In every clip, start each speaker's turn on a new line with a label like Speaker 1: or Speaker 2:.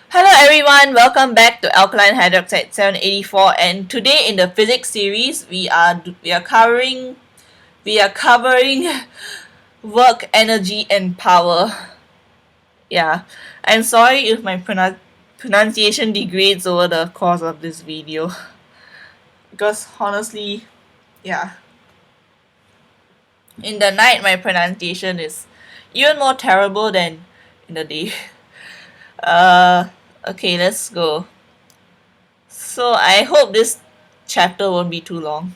Speaker 1: Hello everyone, welcome back to Alkaline Hydroxide 784, and today in the physics series we are covering work, energy and power. Yeah. I'm sorry if my pronunciation degrades over the course of this video because honestly, yeah, in the night my pronunciation is even more terrible than in the day. Uh okay, let's go. So I hope this chapter won't be too long.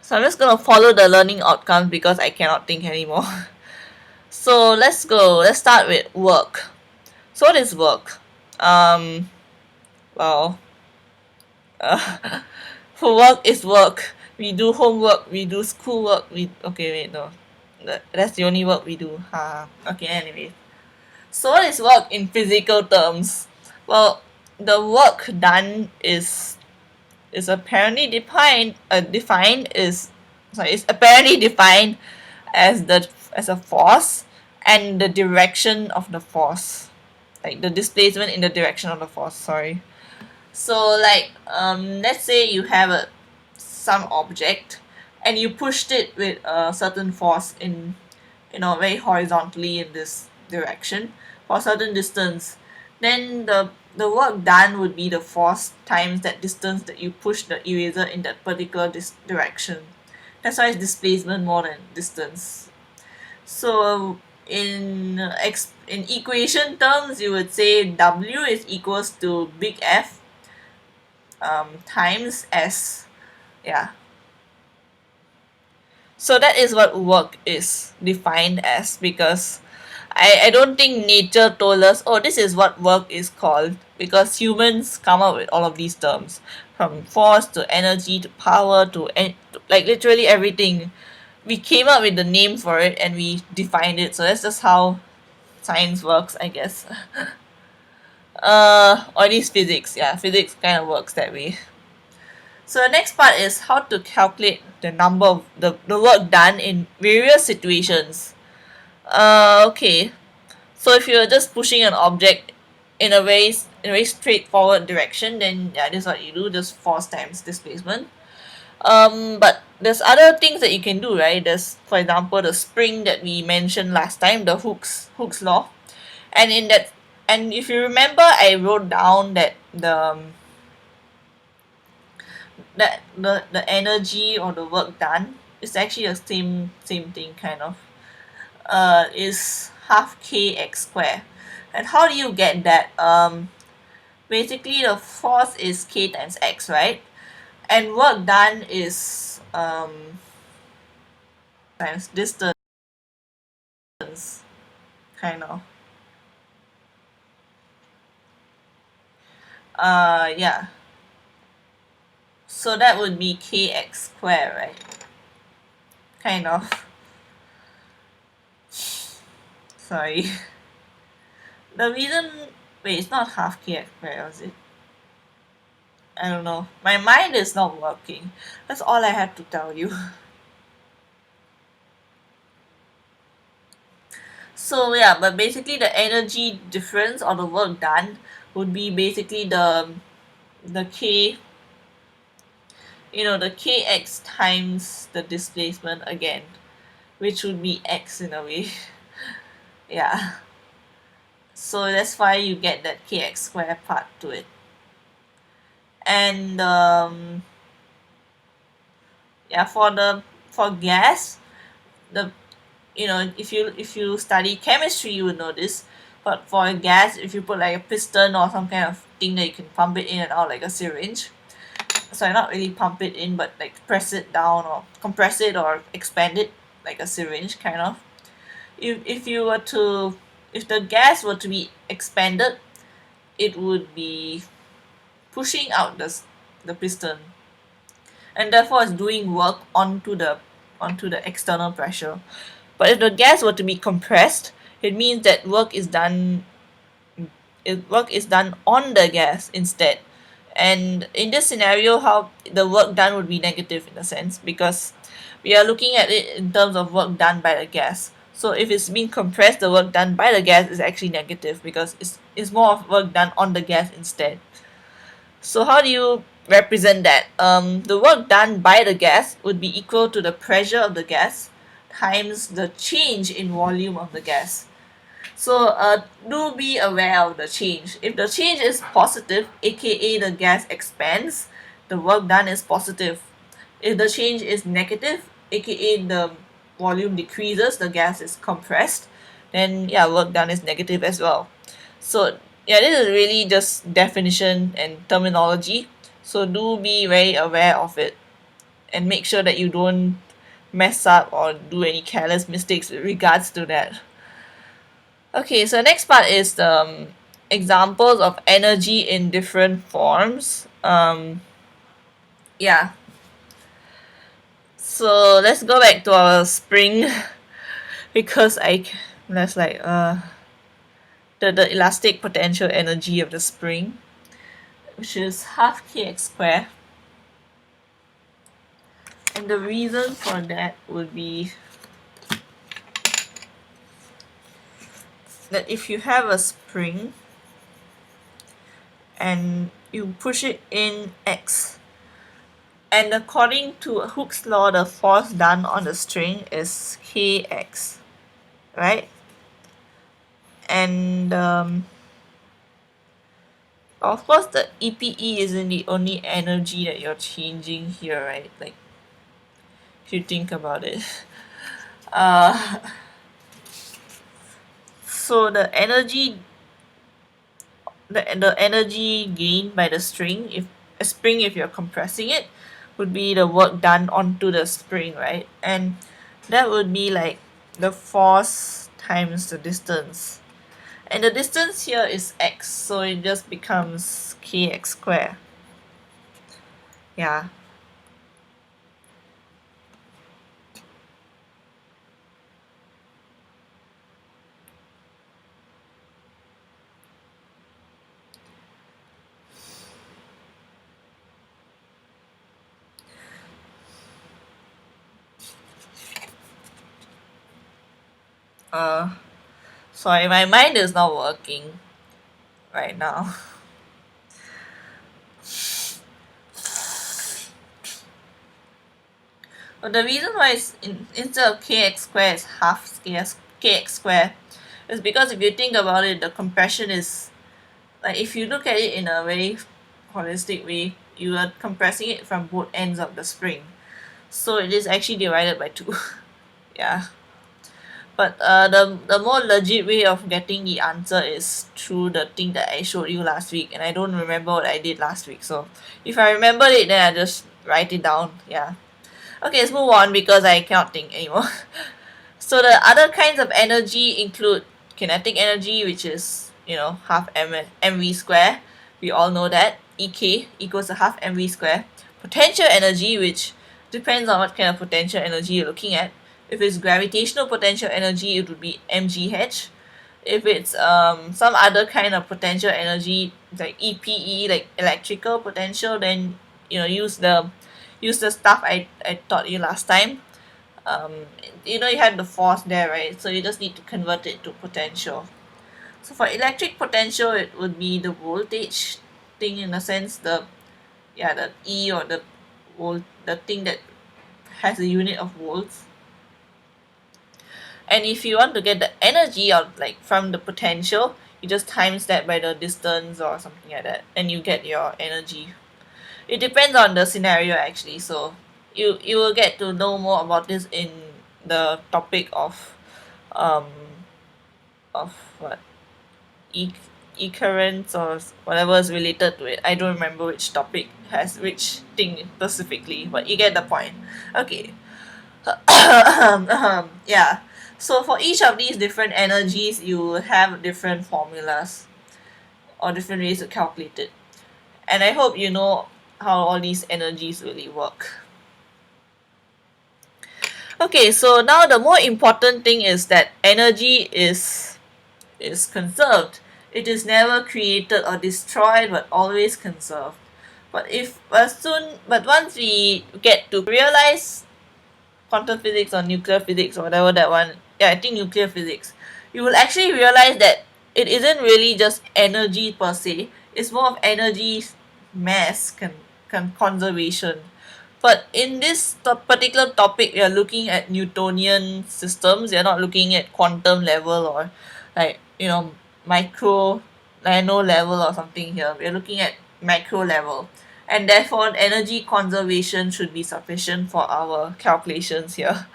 Speaker 1: So I'm just gonna follow the learning outcomes because I cannot think anymore. So let's go. Let's start with work. So what is work? Um, well, for work is work. We do homework. We do schoolwork. Okay, wait, no, that's the only work we do. Okay, anyway. So what is work in physical terms? Well, the work done is apparently defined is sorry is apparently defined as a force and the direction of the force, like the displacement in the direction of the force, sorry. So like let's say you have some object and you pushed it with a certain force in very horizontally in this direction for a certain distance, then the work done would be the force times that distance that you push the eraser in that particular direction. That's why it's displacement more than distance. So in equation terms, you would say W is equals to big F times S. Yeah. So that is what work is defined as, because I don't think nature told us, oh, this is what work is called, because humans come up with all of these terms, from force to energy to power to like literally everything. We came up with the name for it and we defined it. So that's just how science works, I guess. Or at least physics. Yeah, physics kind of works that way. So the next part is how to calculate the number of the work done in various situations. Okay. So if you're just pushing an object in a very straightforward direction, then yeah, this is what you do, just force times displacement. But there's other things that you can do, right? There's, for example, the spring that we mentioned last time, the Hooke's law. And in that and if you remember, I wrote down that the energy or the work done is actually the same thing kind of, is half kx square. And how do you get that? Basically the force is k times x, right? And work done is times distance, kind of. Yeah. So that would be kx square, right? Kind of. Sorry. The reason, wait, it's not half kx square, is it? I don't know. My mind is not working. That's all I had to tell you. So yeah, but basically the energy difference or the work done would be basically the k, the kx times the displacement again, which would be x in a way. Yeah. So that's why you get that kx square part to it. And yeah, for gas, the if you study chemistry, you would know this. But for a gas, if you put like a piston or some kind of thing that you can pump it in and out like a syringe, sorry, not really pump it in, but like press it down or compress it or expand it like a syringe kind of. If the gas were to be expanded, it would be pushing out the piston, and therefore it's doing work onto the external pressure. But if the gas were to be compressed, it means that work is done on the gas instead. And in this scenario, how the work done would be negative in a sense, because we are looking at it in terms of work done by the gas. So if it's being compressed, the work done by the gas is actually negative because it's more of work done on the gas instead. So how do you represent that? The work done by the gas would be equal to the pressure of the gas times the change in volume of the gas. So do be aware of the change. If the change is positive, aka the gas expands, the work done is positive. If the change is negative, aka the volume decreases, the gas is compressed, then yeah, work done is negative as well. So yeah, this is really just definition and terminology. So do be very aware of it and make sure that you don't mess up or do any careless mistakes with regards to that. Okay, so next part is the examples of energy in different forms. Yeah. So let's go back to our spring because that's like the elastic potential energy of the spring, which is half kx squared. And the reason for that would be that if you have a spring and you push it in x, and according to Hooke's law, the force done on the string is kx, right? And of course, the EPE isn't the only energy that you're changing here, right? Like, if you think about it. Uh, so the energy gained by the string, if a spring, if you're compressing it, would be the work done onto the spring, right? And that would be like the force times the distance. And the distance here is x, so it just becomes kx squared. Yeah. Sorry, my mind is not working right now. But the reason why instead of kx squared is half kx squared is because if you think about it, the compression is like, if you look at it in a very holistic way, you are compressing it from both ends of the spring. So it is actually divided by 2. Yeah. But the more legit way of getting the answer is through the thing that I showed you last week, and I don't remember what I did last week. So if I remember it, then I just write it down. Yeah. Okay, let's move on because I cannot think anymore. So the other kinds of energy include kinetic energy, which is half mv square. We all know that ek equals to half mv square. Potential energy, which depends on what kind of potential energy you're looking at. If it's gravitational potential energy, it would be mgh. If it's some other kind of potential energy like EPE, like electrical potential, then use the stuff I taught you last time. um, you had the force there, right? So you just need to convert it to potential. So for electric potential, it would be the voltage thing, in a sense, the E, or the thing that has a unit of volts. And if you want to get the energy out, like from the potential, you just times that by the distance or something like that, and you get your energy. It depends on the scenario, actually. So you will get to know more about this in the topic of um what e-currents or whatever is related to it. I don't remember which topic has which thing specifically, but you get the point. Okay. Yeah. So for each of these different energies, you have different formulas or different ways to calculate it. And I hope you know how all these energies really work. Okay, so now the more important thing is that energy is conserved. It is never created or destroyed, but always conserved. But once we get to realize quantum physics or nuclear physics or whatever that one yeah, I think nuclear physics, you will actually realize that it isn't really just energy per se. It's more of energy mass conservation. But in this particular topic, we are looking at Newtonian systems. You're not looking at quantum level or like micro nano level or something here. We're looking at macro level, and therefore energy conservation should be sufficient for our calculations here.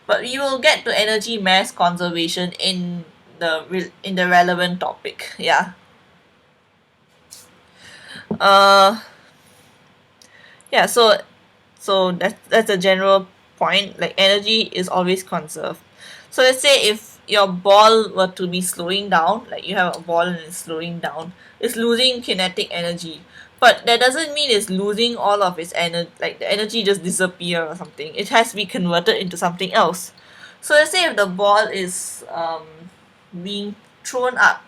Speaker 1: But we will get to energy mass conservation in the relevant topic. Yeah. Uh yeah, so that's a general point. Like energy is always conserved. So let's say if your ball were to be slowing down, like you have a ball and it's slowing down, it's losing kinetic energy. But that doesn't mean it's losing all of its energy, like the energy just disappear or something. It has to be converted into something else. So let's say if the ball is being thrown up,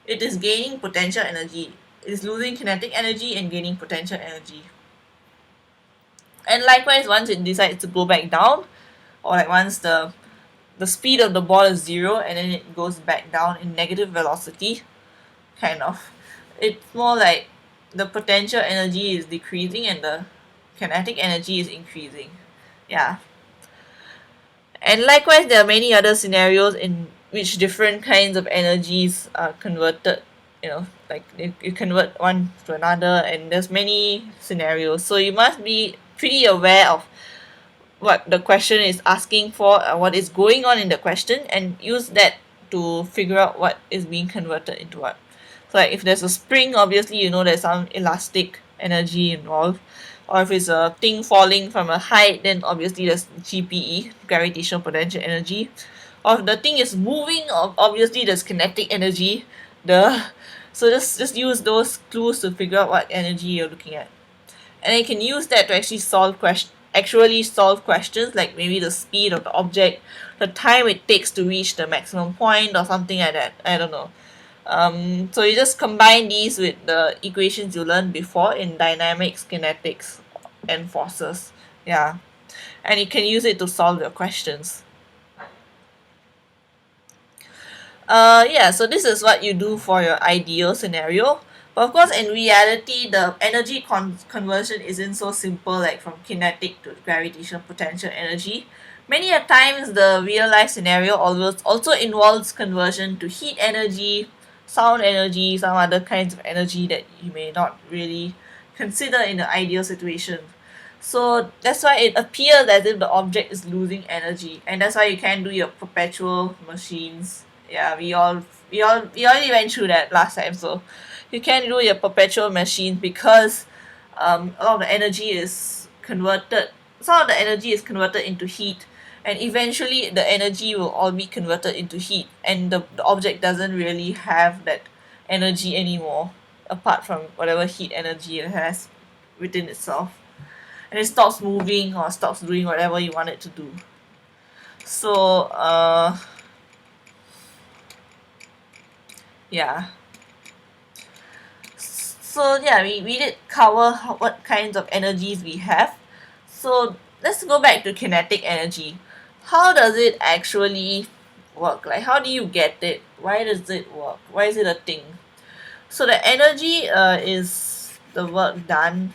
Speaker 1: it is gaining potential energy. It is losing kinetic energy and gaining potential energy. And likewise, once it decides to go back down, or like once the speed of the ball is zero and then it goes back down in negative velocity, kind of, it's more like the potential energy is decreasing and the kinetic energy is increasing. Yeah. And likewise, there are many other scenarios in which different kinds of energies are converted. Like you convert one to another, and there's many scenarios. So you must be pretty aware of what the question is asking for, what is going on in the question, and use that to figure out what is being converted into what. So like if there's a spring, obviously you know there's some elastic energy involved. Or if it's a thing falling from a height, then obviously there's GPE, gravitational potential energy. Or if the thing is moving, obviously there's kinetic energy. The so just use those clues to figure out what energy you're looking at, and then you can use that to actually solve questions, like maybe the speed of the object, the time it takes to reach the maximum point or something like that. I don't know. So you just combine these with the equations you learned before in dynamics, kinetics, and forces. Yeah, and you can use it to solve your questions. Yeah, so this is what you do for your ideal scenario. But of course, in reality, the energy conversion isn't so simple, like from kinetic to gravitational potential energy. Many a times, the real life scenario also involves conversion to heat energy, sound energy, some other kinds of energy that you may not really consider in the ideal situation. So that's why it appears as if the object is losing energy, and that's why you can't do your perpetual machines. Yeah, we already went through that last time. So you can't do your perpetual machine because a lot of the energy is converted. Some of the energy is converted into heat, and eventually the energy will all be converted into heat, and the object doesn't really have that energy anymore, apart from whatever heat energy it has within itself, and it stops moving or stops doing whatever you want it to do. So yeah. So yeah, we did cover what kinds of energies we have. So let's go back to kinetic energy. How does it actually work? Like how do you get it? Why does it work? Why is it a thing? So the energy is the work done.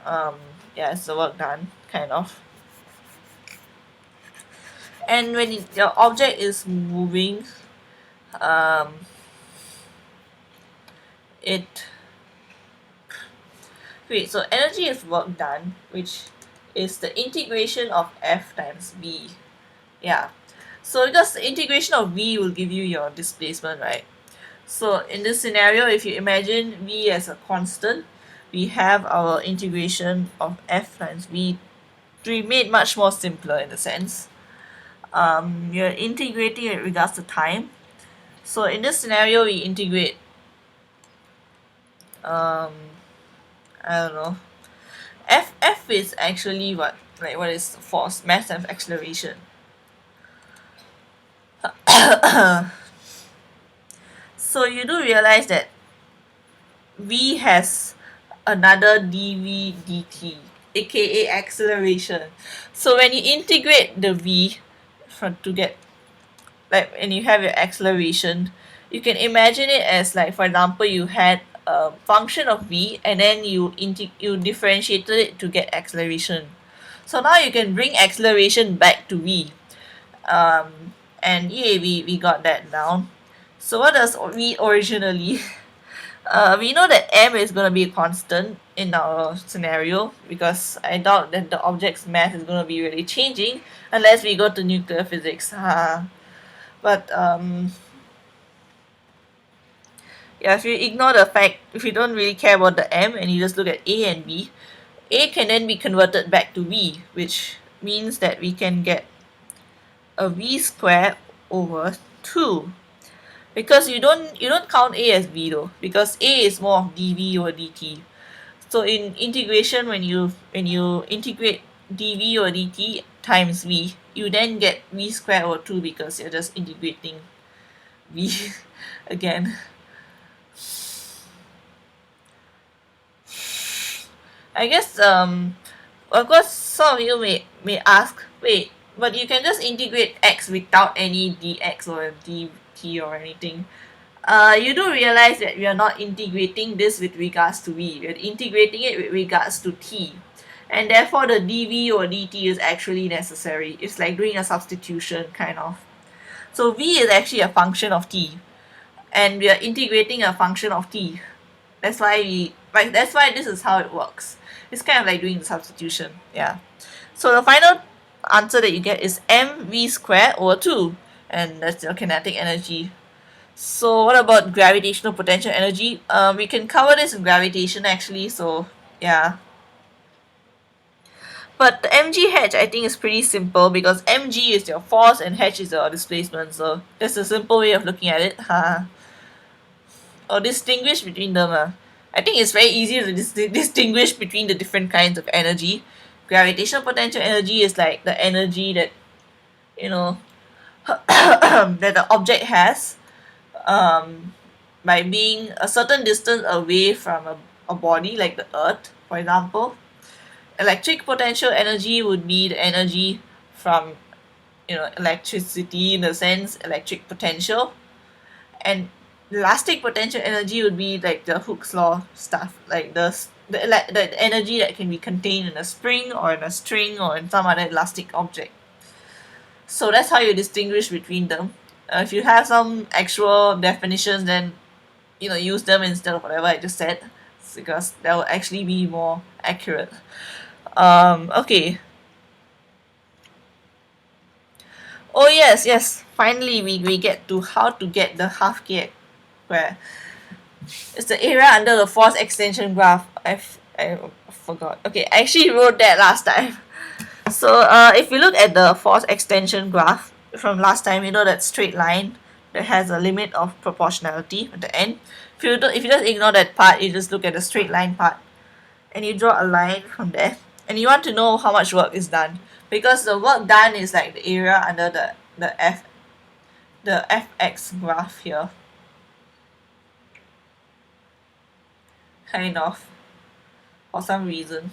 Speaker 1: Um, yeah, it's the work done, kind of. And when your object is moving, um, it wait. So energy is work done, which is the integration of F times V. Yeah. So because the integration of V will give you your displacement, right? So in this scenario, if you imagine V as a constant, we have our integration of F times V to be made much more simpler in a sense. You're integrating with regards to time. So in this scenario, we integrate, um, I don't know. F is actually what is force, mass times acceleration. So you do realize that V has another dv dt, aka acceleration. So when you integrate the V, to get, like when you have your acceleration, you can imagine it as, like, for example, you had a function of v and then you differentiated it to get acceleration. So now you can bring acceleration back to v, and yeah, we got that down. So what does v originally? We know that m is going to be a constant in our scenario because I doubt that the object's mass is going to be really changing unless we go to nuclear physics. But yeah, if you ignore the fact, if you don't really care about the m and you just look at a and b, a can then be converted back to v, which means that we can get a v squared over 2. Because you don't count a as v though, because a is more of dv over dt. So in integration, when you integrate dv over dt times v, you then get v squared over 2 because you're just integrating v again. I guess of course some of you may ask, wait, but you can just integrate x without any dx or dt or anything. You do realize that we are not integrating this with regards to v, we are integrating it with regards to t, and therefore the dv or dt is actually necessary. It's like doing a substitution kind of. So v is actually a function of t, and we are integrating a function of t. That's why this is how it works. It's kind of like doing the substitution. Yeah. So the final answer that you get is mv squared over 2, and that's your kinetic energy. So what about gravitational potential energy? We can cover this in gravitation actually, so yeah. But the mg h I think is pretty simple because mg is your force and h is your displacement, so that's a simple way of looking at it. Or distinguish between them. I think it's very easy to distinguish between the different kinds of energy. Gravitational potential energy is like the energy that, you know, that the object has by being a certain distance away from a body like the earth, for example. Electric potential energy would be the energy from, electricity, in the sense electric potential. And elastic potential energy would be like the Hooke's law stuff, like the energy that can be contained in a spring or in a string or in some other elastic object. So that's how you distinguish between them. If you have some actual definitions, then use them instead of whatever I just said, because that will actually be more accurate. Okay. Oh yes. Finally, we get to how to get the half k square. It's the area under the force extension graph. I forgot. Okay, I actually wrote that last time. So if you look at the force extension graph from last time, you know that straight line that has a limit of proportionality at the end. If you just ignore that part, you just look at the straight line part, and you draw a line from there, and you want to know how much work is done, because the work done is like the area under the fx graph here, kind of, for some reason,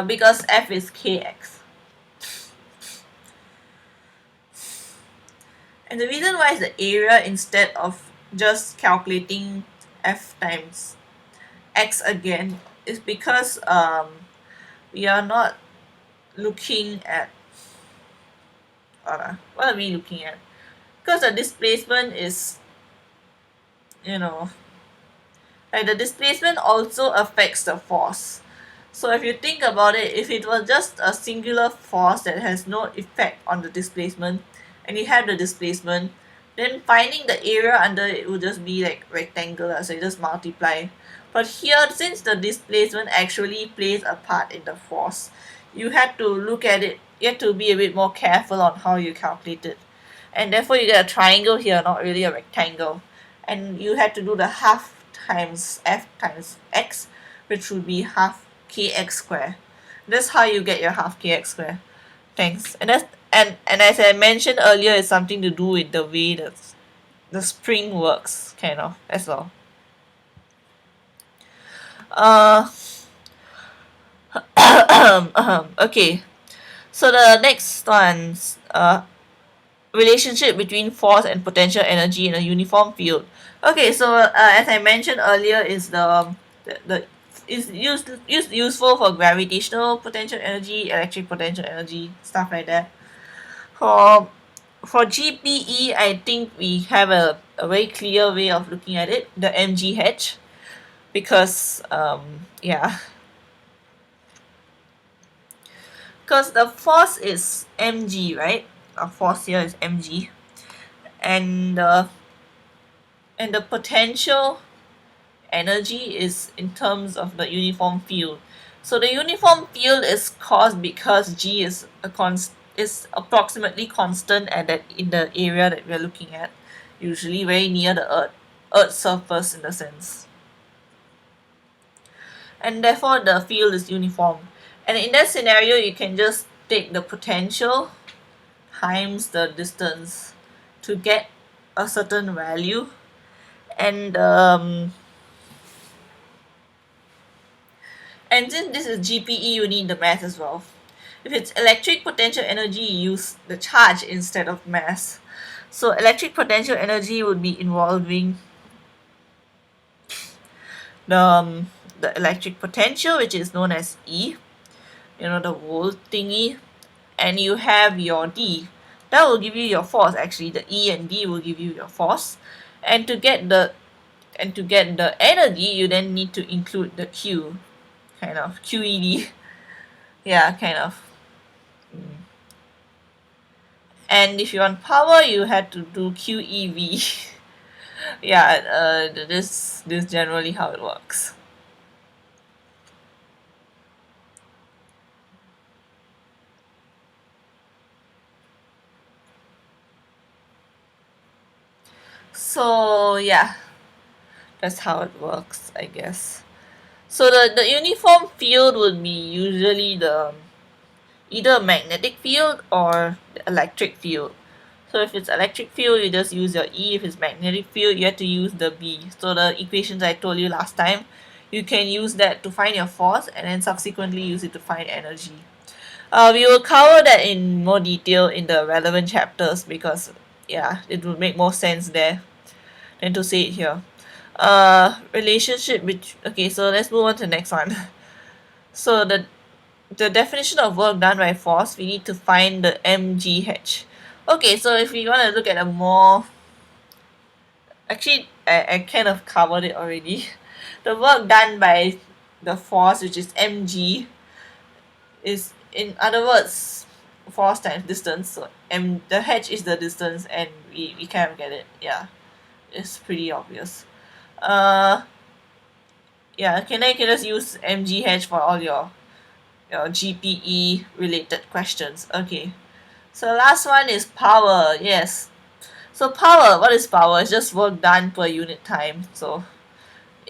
Speaker 1: because f is kx. And the reason why is the area instead of just calculating f times x again is because we are not looking at what are we looking at? Because the displacement is, like the displacement also affects the force. So if you think about it, if it was just a singular force that has no effect on the displacement, and you have the displacement, then finding the area under it would just be like rectangular, so you just multiply. But here, since the displacement actually plays a part in the force, you had to look at it, you have to be a bit more careful on how you calculate it. And therefore you get a triangle here, not really a rectangle. And you had to do the half times f times x, which would be half kx square. That's how you get your half kx square. Thanks. And as I mentioned earlier, it's something to do with the way that the spring works, kind of, as well. Okay. So the next one's relationship between force and potential energy in a uniform field. Okay, so as I mentioned earlier, is the is useful for gravitational potential energy, electric potential energy, stuff like that. For GPE, I think we have a very clear way of looking at it, the MGH, because yeah, because the force is mg, right? Our force here is mg, and the potential energy is in terms of the uniform field. So the uniform field is caused because g is approximately constant at that in the area that we're looking at, usually very near the earth's surface in a sense, and therefore the field is uniform. And in that scenario, you can just take the potential times the distance to get a certain value. And since this is GPE, you need the mass as well. If it's electric potential energy, you use the charge instead of mass. So electric potential energy would be involving the electric potential, which is known as E, the volt thingy, and you have your D. That will give you your force. Actually, the E and D will give you your force. And to get the energy, you then need to include the Q, kind of QED. Yeah, kind of. And if you want power, you had to do QEV. Yeah, this generally how it works. So yeah, that's how it works, I guess. So the uniform field would be usually the either magnetic field or the electric field. So if it's electric field, you just use your E. If it's magnetic field, you have to use the B. So the equations I told you last time, you can use that to find your force and then subsequently use it to find energy. We will cover that in more detail in the relevant chapters because yeah, it would make more sense there than to say it here. Relationship between, okay, so let's move on to the next one. So the definition of work done by force, we need to find the MGH. Okay, so if we want to look at a more, actually I kind of covered it already. The work done by the force, which is mg, is, in other words, force times distance. So the h is the distance, and we kind of get it. Yeah, it's pretty obvious. Uh, yeah, can just use mgh for all your GPE related questions. Okay. So last one is power. Yes. So power, what is power? It's just work done per unit time. So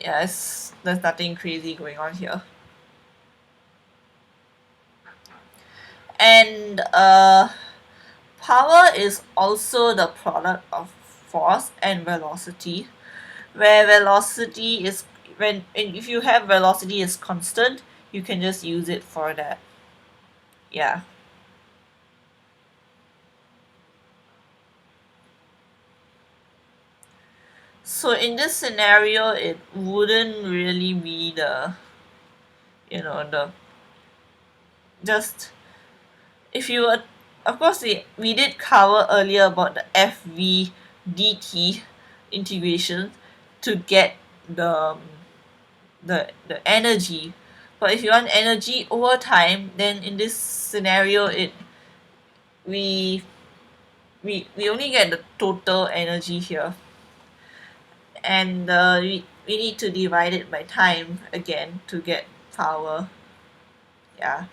Speaker 1: yes, there's nothing crazy going on here. And power is also the product of force and velocity, where velocity is when and if you have velocity is constant, you can just use it for that. Yeah. So in this scenario, it wouldn't really be the just if you were, of course we did cover earlier about the FV dt integration to get the the energy. But if you want energy over time, then in this scenario we we only get the total energy here, and we need to divide it by time again to get power. Yeah.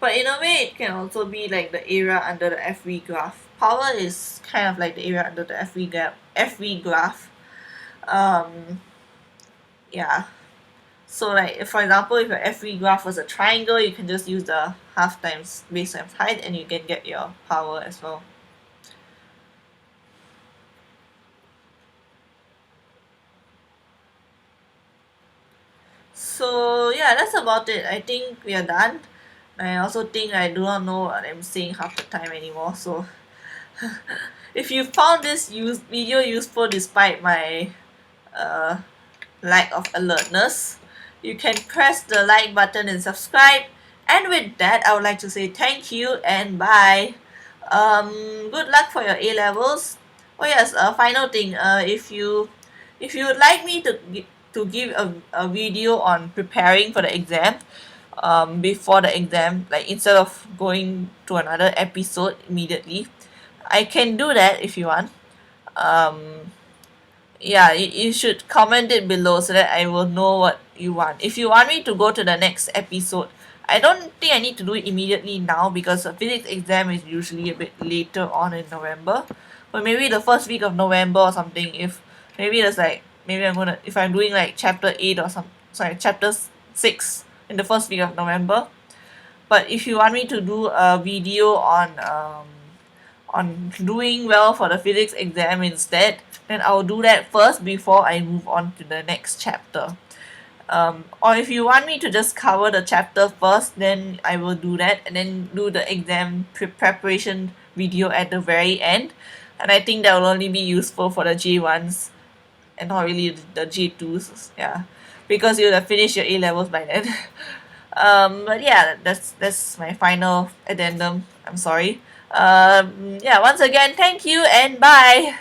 Speaker 1: But in a way, it can also be like the area under the FV graph. Power is kind of like the area under the FV graph. Um, yeah. So like, if, for example, if your FV graph was a triangle, you can just use the half times base times height, and you can get your power as well. So yeah, that's about it. I think we are done. I also think I do not know what I'm saying half the time anymore. So if you found this video useful despite my uh, lack of alertness, you can press the like button and subscribe. And with that, I would like to say thank you and bye. Good luck for your A levels. Oh yes, final thing. If you would like me to give a video on preparing for the exam, before the exam, like instead of going to another episode immediately, I can do that if you want. Um, yeah, you should comment it below so that I will know what you want. If you want me to go to the next episode, I don't think I need to do it immediately now because the physics exam is usually a bit later on in November. But maybe the first week of November or something. If maybe there's like maybe I'm gonna if I'm doing like chapter 8 or some sorry chapter 6 in the first week of November. But if you want me to do a video on doing well for the physics exam instead, then I'll do that first before I move on to the next chapter. Or if you want me to just cover the chapter first, then I will do that and then do the exam preparation video at the very end. And I think that will only be useful for the J1s and not really the J2s, yeah, because you'll have finished your A levels by then. But yeah, that's my final addendum. I'm sorry. Yeah, once again, thank you and bye.